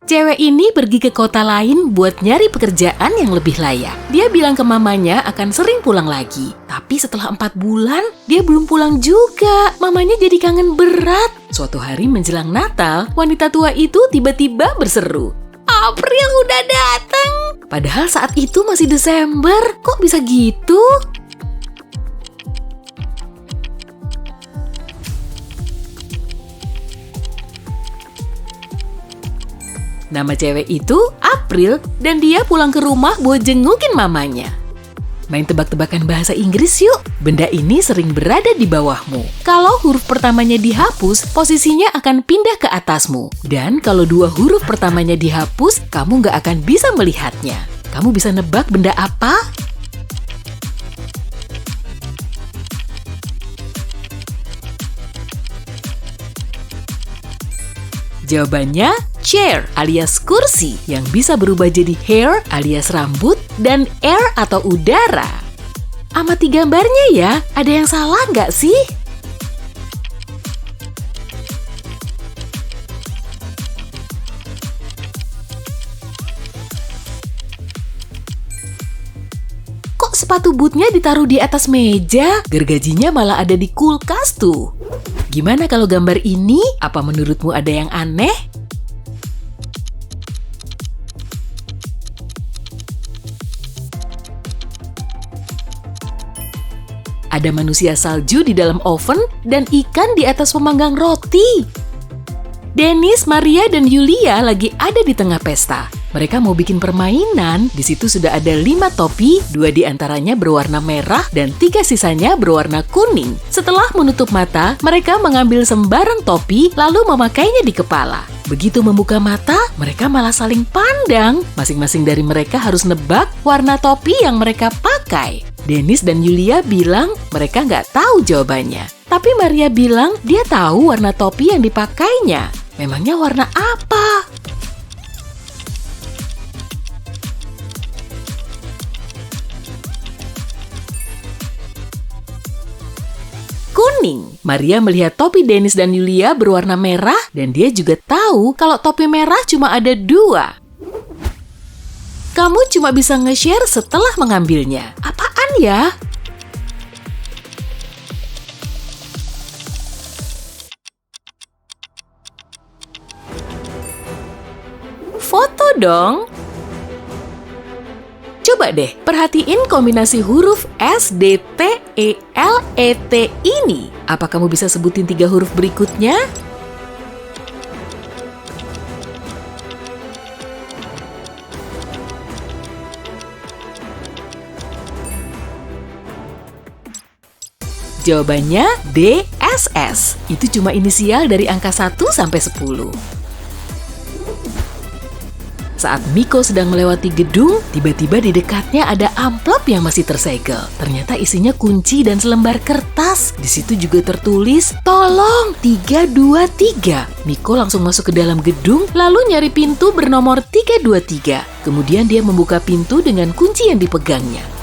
Cewek ini pergi ke kota lain buat nyari pekerjaan yang lebih layak. Dia bilang ke mamanya akan sering pulang lagi. Tapi setelah 4 bulan, dia belum pulang juga. Mamanya jadi kangen berat. Suatu hari menjelang Natal, wanita tua itu tiba-tiba berseru, "April udah datang!" Padahal saat itu masih Desember. Kok bisa gitu? Nama cewek itu April dan dia pulang ke rumah buat jengukin mamanya. Main tebak-tebakan bahasa Inggris yuk. Benda ini sering berada di bawahmu. Kalau huruf pertamanya dihapus, posisinya akan pindah ke atasmu. Dan kalau 2 huruf pertamanya dihapus, kamu nggak akan bisa melihatnya. Kamu bisa nebak benda apa? Jawabannya chair alias kursi yang bisa berubah jadi hair alias rambut dan air atau udara. Amati gambarnya ya, ada yang salah nggak sih? Kok sepatu bootnya ditaruh di atas meja? Gergajinya malah ada di kulkas tuh. Gimana kalau gambar ini? Apa menurutmu ada yang aneh? Ada manusia salju di dalam oven dan ikan di atas pemanggang roti. Dennis, Maria, dan Yulia lagi ada di tengah pesta. Mereka mau bikin permainan. Di situ sudah ada 5 topi, 2 diantaranya berwarna merah dan 3 sisanya berwarna kuning. Setelah menutup mata, mereka mengambil sembarang topi lalu memakainya di kepala. Begitu membuka mata, mereka malah saling pandang. Masing-masing dari mereka harus nebak warna topi yang mereka pakai. Dennis dan Yulia bilang mereka nggak tahu jawabannya. Tapi Maria bilang dia tahu warna topi yang dipakainya. Memangnya warna apa? Kuning. Maria melihat topi Dennis dan Yulia berwarna merah dan dia juga tahu kalau topi merah cuma ada 2. Kamu cuma bisa nge-share setelah mengambilnya. Apaan ya? Foto dong. Coba deh, perhatiin kombinasi huruf S, D, T, E, L, E, T ini. Apa kamu bisa sebutin 3 huruf berikutnya? Jawabannya DSS. Itu cuma inisial dari angka 1 sampai 10. Saat Miko sedang melewati gedung, tiba-tiba di dekatnya ada amplop yang masih tersegel. Ternyata isinya kunci dan selembar kertas. Di situ juga tertulis, "Tolong, 323." Miko langsung masuk ke dalam gedung, lalu nyari pintu bernomor 323. Kemudian dia membuka pintu dengan kunci yang dipegangnya.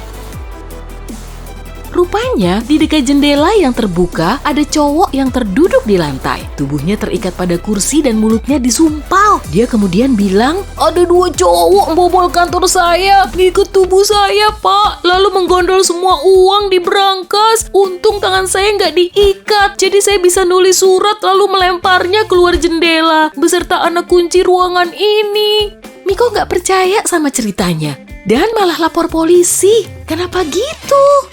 Rupanya, di dekat jendela yang terbuka, ada cowok yang terduduk di lantai. Tubuhnya terikat pada kursi dan mulutnya disumpal. Dia kemudian bilang, "Ada 2 cowok membobol kantor saya, ngikut tubuh saya, Pak. Lalu menggondol semua uang di brankas. Untung tangan saya nggak diikat, jadi saya bisa nulis surat lalu melemparnya keluar jendela, beserta anak kunci ruangan ini." Miko nggak percaya sama ceritanya, dan malah lapor polisi. Kenapa gitu?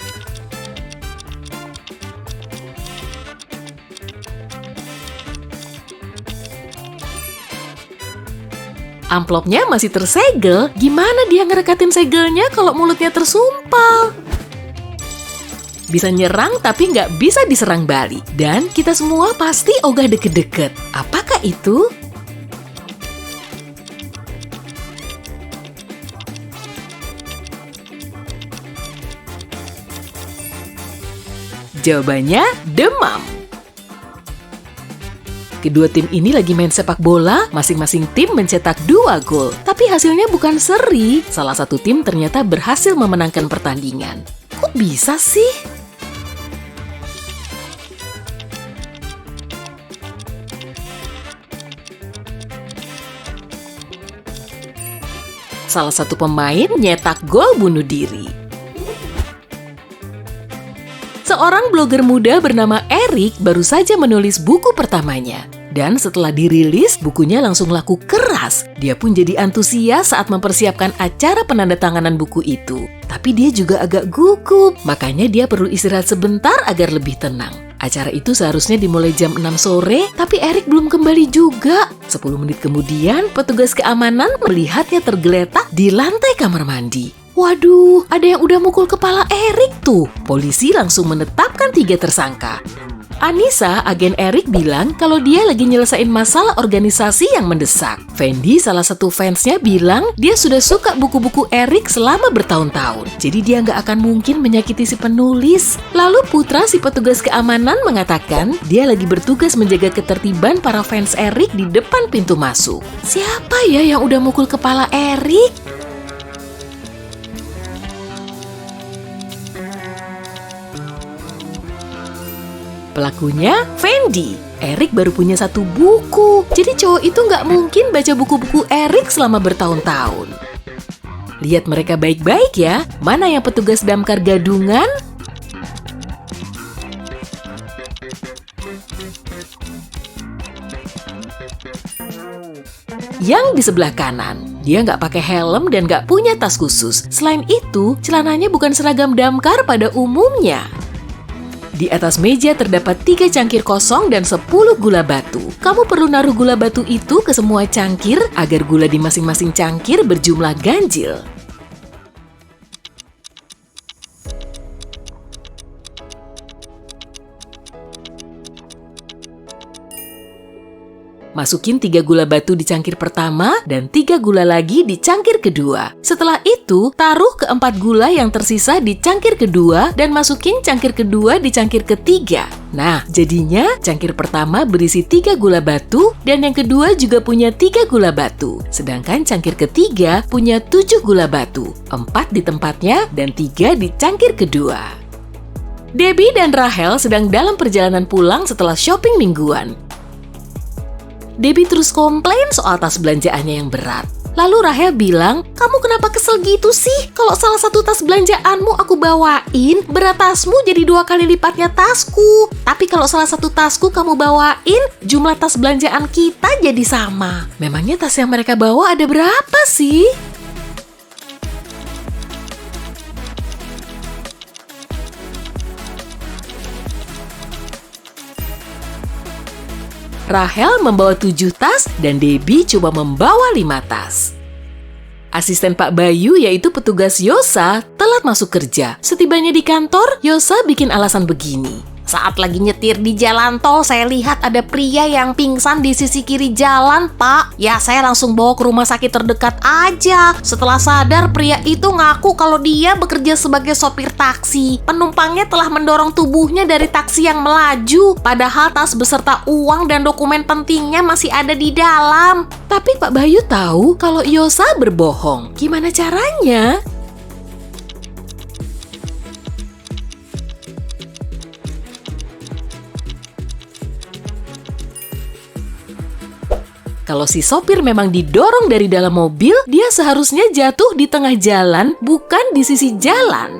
Amplopnya masih tersegel, gimana dia ngerekatin segelnya kalau mulutnya tersumpal? Bisa nyerang tapi nggak bisa diserang balik. Dan kita semua pasti ogah deket-deket. Apakah itu? Jawabannya demam. Kedua tim ini lagi main sepak bola, masing-masing tim mencetak 2 gol. Tapi hasilnya bukan seri. Salah satu tim ternyata berhasil memenangkan pertandingan. Kok bisa sih? salah satu pemain nyetak gol bunuh diri. Seorang blogger muda bernama Eric baru saja menulis buku pertamanya. Dan setelah dirilis, bukunya langsung laku keras. Dia pun jadi antusias saat mempersiapkan acara penandatanganan buku itu. Tapi dia juga agak gugup, makanya dia perlu istirahat sebentar agar lebih tenang. Acara itu seharusnya dimulai jam 6 sore, tapi Eric belum kembali juga. 10 menit kemudian, petugas keamanan melihatnya tergeletak di lantai kamar mandi. Waduh, ada yang udah mukul kepala Eric tuh. Polisi langsung menetapkan 3 tersangka. Anissa, agen Eric, bilang kalau dia lagi nyelesain masalah organisasi yang mendesak. Fendi, salah satu fansnya, bilang dia sudah suka buku-buku Eric selama bertahun-tahun. Jadi dia nggak akan mungkin menyakiti si penulis. Lalu Putra, si petugas keamanan, mengatakan dia lagi bertugas menjaga ketertiban para fans Eric di depan pintu masuk. Siapa ya yang udah mukul kepala Eric? Pelakunya Fendi. Eric baru punya 1 buku. Jadi cowok itu nggak mungkin baca buku-buku Eric selama bertahun-tahun. Lihat mereka baik-baik ya. Mana yang petugas damkar gadungan? Yang di sebelah kanan. Dia nggak pakai helm dan nggak punya tas khusus. Selain itu, celananya bukan seragam damkar pada umumnya. Di atas meja terdapat 3 cangkir kosong dan 10 gula batu. Kamu perlu naruh gula batu itu ke semua cangkir agar gula di masing-masing cangkir berjumlah ganjil. Masukin 3 gula batu di cangkir pertama dan 3 gula lagi di cangkir kedua. Setelah itu, taruh ke 4 gula yang tersisa di cangkir kedua dan masukin cangkir kedua di cangkir ketiga. Nah, jadinya cangkir pertama berisi 3 gula batu dan yang kedua juga punya 3 gula batu. Sedangkan cangkir ketiga punya 7 gula batu, 4 di tempatnya dan 3 di cangkir kedua. Debbie dan Rahel sedang dalam perjalanan pulang setelah shopping mingguan. Debbie terus komplain soal tas belanjaannya yang berat. Lalu Rahel bilang, "Kamu kenapa kesel gitu sih? Kalau salah satu tas belanjaanmu aku bawain, berat tasmu jadi 2 kali lipatnya tasku. Tapi kalau salah satu tasku kamu bawain, jumlah tas belanjaan kita jadi sama." Memangnya tas yang mereka bawa ada berapa sih? Rahel membawa 7 tas dan Debbie cuma membawa 5 tas. Asisten Pak Bayu, yaitu petugas Yosa, telat masuk kerja. Setibanya di kantor, Yosa bikin alasan begini. "Saat lagi nyetir di jalan tol, saya lihat ada pria yang pingsan di sisi kiri jalan, Pak. Ya, saya langsung bawa ke rumah sakit terdekat aja. Setelah sadar, pria itu ngaku kalau dia bekerja sebagai sopir taksi. Penumpangnya telah mendorong tubuhnya dari taksi yang melaju, padahal tas beserta uang dan dokumen pentingnya masih ada di dalam." Tapi Pak Bayu tahu kalau Yosa berbohong. Gimana caranya? Kalau si sopir memang didorong dari dalam mobil, dia seharusnya jatuh di tengah jalan, bukan di sisi jalan.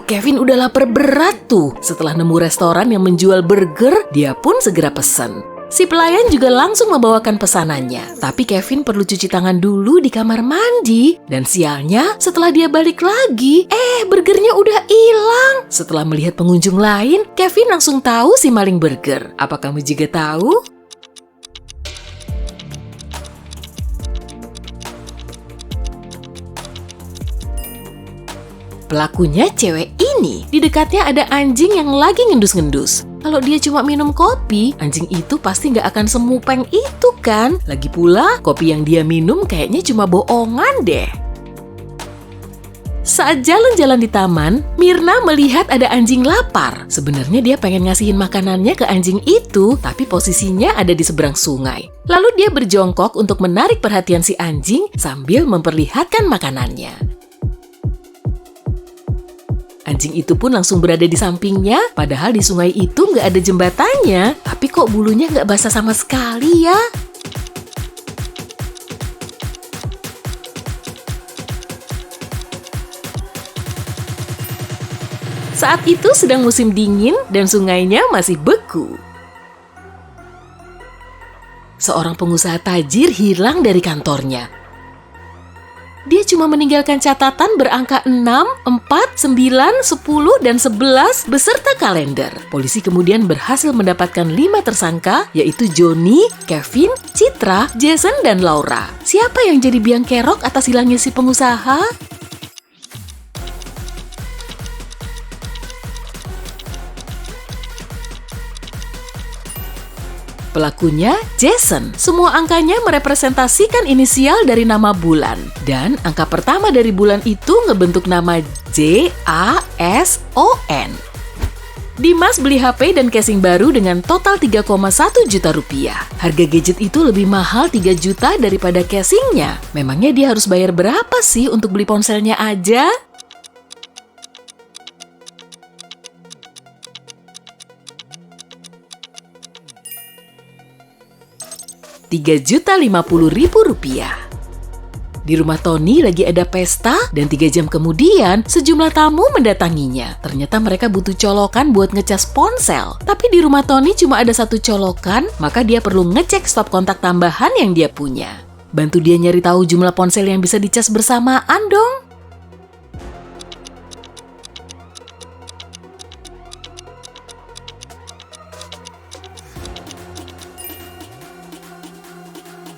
Kevin udah lapar berat tuh. Setelah nemu restoran yang menjual burger, dia pun segera pesan. Si pelayan juga langsung membawakan pesanannya. Tapi Kevin perlu cuci tangan dulu di kamar mandi. Dan sialnya, setelah dia balik lagi, burgernya udah hilang. Setelah melihat pengunjung lain, Kevin langsung tahu si maling burger. Apa kamu juga tahu? Pelakunya cewek ini. Di dekatnya ada anjing yang lagi ngendus-ngendus. Kalau dia cuma minum kopi, anjing itu pasti nggak akan semupeng itu kan? Lagi pula, kopi yang dia minum kayaknya cuma bohongan deh. Saat jalan-jalan di taman, Mirna melihat ada anjing lapar. Sebenarnya dia pengen ngasihin makanannya ke anjing itu, tapi posisinya ada di seberang sungai. Lalu dia berjongkok untuk menarik perhatian si anjing sambil memperlihatkan makanannya. Anjing itu pun langsung berada di sampingnya, padahal di sungai itu nggak ada jembatannya. Tapi kok bulunya nggak basah sama sekali ya? Saat itu sedang musim dingin dan sungainya masih beku. Seorang pengusaha tajir hilang dari kantornya. Dia cuma meninggalkan catatan berangka 6, 4, 9, 10, dan 11 beserta kalender. Polisi kemudian berhasil mendapatkan 5 tersangka, yaitu Johnny, Kevin, Citra, Jason, dan Laura. Siapa yang jadi biang kerok atas hilangnya si pengusaha? Pelakunya Jason. Semua angkanya merepresentasikan inisial dari nama bulan. Dan angka pertama dari bulan itu ngebentuk nama JASON. Dimas beli HP dan casing baru dengan total 3,1 juta rupiah. Harga gadget itu lebih mahal 3 juta daripada casingnya. Memangnya dia harus bayar berapa sih untuk beli ponselnya aja? Rp3.050.000. Di rumah Tony lagi ada pesta dan 3 jam kemudian sejumlah tamu mendatanginya. Ternyata mereka butuh colokan buat ngecas ponsel. Tapi di rumah Tony cuma ada 1 colokan, maka dia perlu ngecek stop kontak tambahan yang dia punya. Bantu dia nyari tahu jumlah ponsel yang bisa dicas bersamaan dong.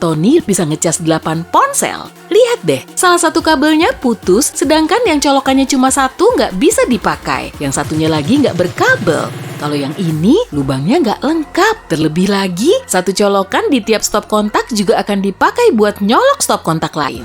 Tony bisa ngecas 8 ponsel. Lihat deh, salah satu kabelnya putus, sedangkan yang colokannya cuma 1 nggak bisa dipakai. Yang satunya lagi nggak berkabel. Kalau yang ini, lubangnya nggak lengkap. Terlebih lagi, 1 colokan di tiap stop kontak juga akan dipakai buat nyolok stop kontak lain.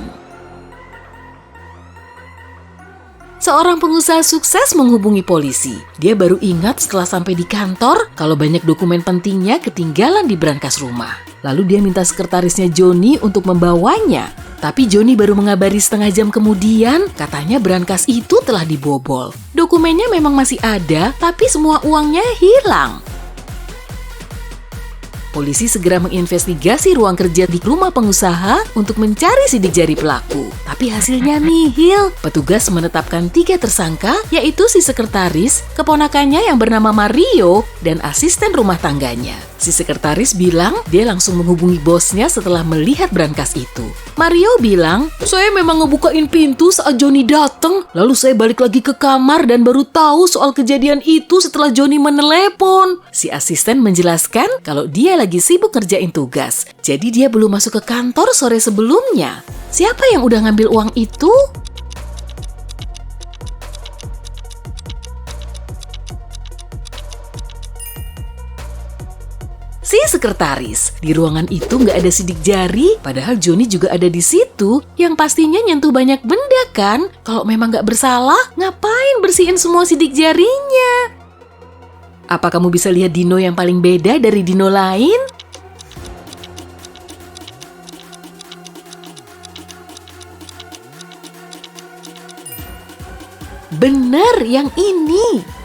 Seorang pengusaha sukses menghubungi polisi. Dia baru ingat setelah sampai di kantor kalau banyak dokumen pentingnya ketinggalan di brankas rumah. Lalu dia minta sekretarisnya Johnny untuk membawanya. Tapi Johnny baru mengabari setengah jam kemudian, katanya brankas itu telah dibobol. Dokumennya memang masih ada, tapi semua uangnya hilang. Polisi segera menginvestigasi ruang kerja di rumah pengusaha untuk mencari sidik jari pelaku. Tapi hasilnya nihil. Petugas menetapkan 3 tersangka, yaitu si sekretaris, keponakannya yang bernama Mario, dan asisten rumah tangganya. Si sekretaris bilang dia langsung menghubungi bosnya setelah melihat brankas itu. Mario bilang, saya memang ngebukain pintu saat Johnny datang. Lalu saya balik lagi ke kamar dan baru tahu soal kejadian itu setelah Johnny menelepon. Si asisten menjelaskan kalau dia lagi sibuk kerjain tugas. Jadi dia belum masuk ke kantor sore sebelumnya. Siapa yang udah ngambil uang itu? Si sekretaris. Di ruangan itu nggak ada sidik jari, padahal Johnny juga ada di situ, yang pastinya nyentuh banyak benda kan? Kalau memang nggak bersalah, ngapain bersihin semua sidik jarinya? Apa kamu bisa lihat dino yang paling beda dari dino lain? Bener, yang ini.